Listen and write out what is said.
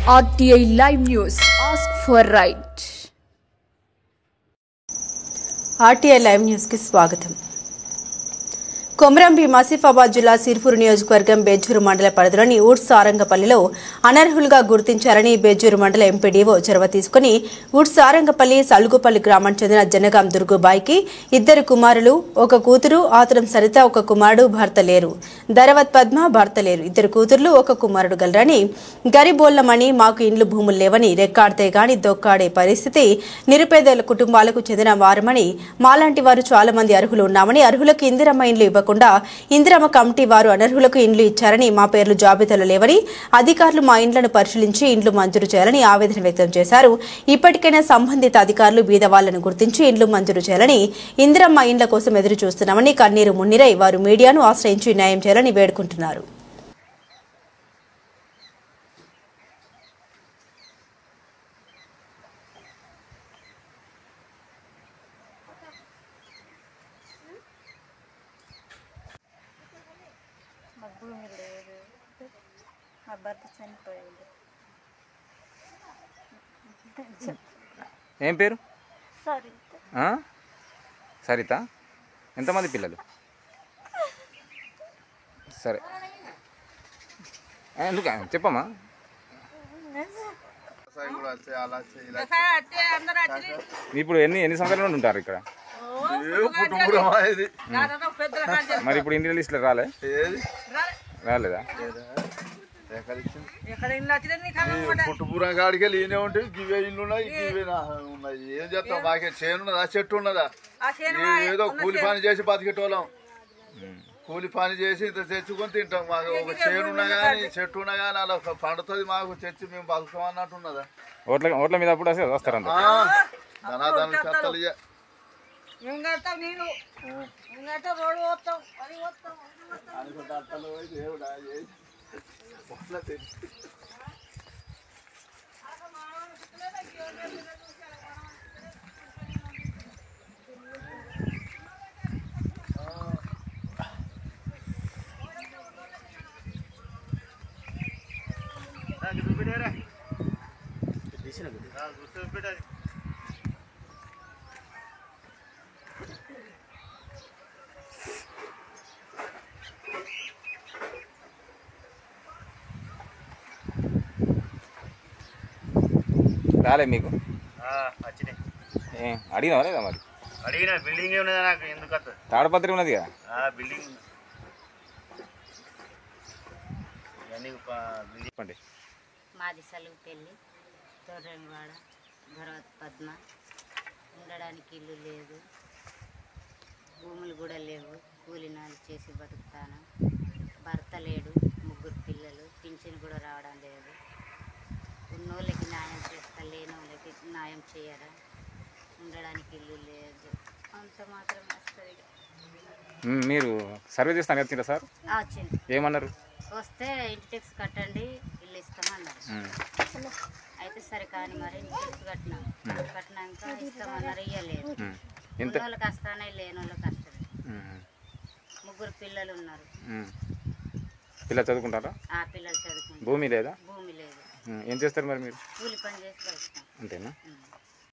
RTI Live News. Ask for right. RTI Live News की स्वागतम. కొమరంభీం ఆసిఫాబాద్ జిల్లా సిర్పూర్ నియోజకవర్గం బెజ్జూరు మండల పరిధిలోని ఊడ్స్ సారంగపల్లిలో అనర్హులుగా గుర్తించారని బెజ్జూరు మండల ఎంపీడీఓ చొరవ తీసుకుని ఊడ్స్ సారంగపల్లి సలుగుపల్లి గ్రామానికి చెందిన జనగాం దుర్గుబాయికి 2 కుమారులు, 1 కూతురు, ఆతురం సరిత, 1 కుమారుడు, భర్త లేరు. ధరవత్ పద్మ భర్త లేరు. 2 కూతుర్లు, 1 కుమారుడు గలరని, గరిబోళ్లమని, మాకు ఇండ్లు భూములు లేవని, రెక్కాడితే గాని దొక్కాడే పరిస్థితి, నిరుపేదల కుటుంబాలకు చెందిన వారమని, మాలాంటి వారు చాలా మంది అర్హులు ఉన్నామని, అర్హులకు ఇందిరమ్మ ఇండ్లు ఇందిరమ్మ కమిటీ వారు అనర్హులకు ఇండ్లు ఇచ్చారని, మా పేర్లు జాబితాలో లేవని, అధికారులు మా ఇండ్లను పరిశీలించి ఇండ్లు మంజూరు చేయాలని ఆవేదన వ్యక్తం చేశారు. ఇప్పటికైనా సంబంధిత అధికారులు బీదవాళ్లను గుర్తించి ఇండ్లు మంజూరు చేయాలని, ఇందిరమ్మ ఇండ్ల కోసం ఎదురు చూస్తున్నామని కన్నీరు మున్నీరై వారు మీడియాను ఆశ్రయించి న్యాయం చేయాలని వేడుకుంటున్నారు. భూమి లేదు, మా భర్త చనిపోయాడు. ఏం పేరు? సరిత. సరిత. ఎంతమంది పిల్లలు? సరే, ఎందుకు చెప్పమ్మా. ఇప్పుడు ఎన్ని సంవత్సరాల నుండి ఉంటారు ఇక్కడ? మరి ఇప్పుడు ఇండియన్ లిస్టులో రాలేదా? పుట్టుపురం కాడికి వెళ్ళి ఈయనే ఉంటాయి. గివే ఇల్లు ఉన్నాయి, గివే ఉన్నాయి. ఏం చేస్తాం? మాకే చేనున్నదా, చెట్టు ఉన్నదా? ఏదో కూలి పని చేసి బతికేటోళ్ళం. కూలి పని చేసి ఇంత తెచ్చుకొని తింటాం. మాకు ఒక చేను ఉన్నా కానీ, చెట్టు ఉన్నా కానీ అలా పండుతుంది. మాకు తెచ్చి మేము బతుకం అన్నట్టు ఉన్నదా? ఓట్ల మీద అప్పుడు వస్తారంట. ధనాదాన్ని కత్తలు రాలే మీకు? అడిగినా లేదా? మరి అడిగిన బిల్డింగ్ ఉన్నదా? నాకు ఎందుకు తాడపత్రి ఉన్నది కదా బిల్డింగ్. మాది సలుగుపల్లి, తోర్రంవాడ, ధరవత్ పద్మ. ఉండడానికి ఇల్లు లేదు, భూములు కూడా లేవు. కూలినాలు చేసి బతుకుతాను. భర్త లేడు, 3 పిల్లలు. పింఛన్ కూడా రావడం లేదు. ఉన్నోళ్ళకి న్యాయం చేస్తా, లేని వాళ్ళకి న్యాయం చేయరా? ఉండడానికి ఇల్లు లేదు, అంత మాత్రం వస్తుంది. మీరు సర్వే చేస్తాను వచ్చిందా సార్? వచ్చింది. ఏమన్నారు? వస్తే ఇంటి ట్యాక్స్ కట్టండి, ఇల్లు ఇస్తామన్నారు. అయితే సరే కానీ మరి ఇంటి ట్యాక్స్ కట్టినాక ఇస్తామన్నారు. ఇయ్యలేదు. ఉన్నోళ్ళకి వస్తానే, లేని వాళ్ళకి వస్తుంది. 3 పిల్లలు ఉన్నారు. పిల్లలు చదువుకుంటారా? పిల్లలు చదువుకుంటారు. భూమి లేదా? భూమి లేదు. ఏం చేస్తారు మరి మీరు? కూలి పని చేసి వస్తాం. అంతేనా?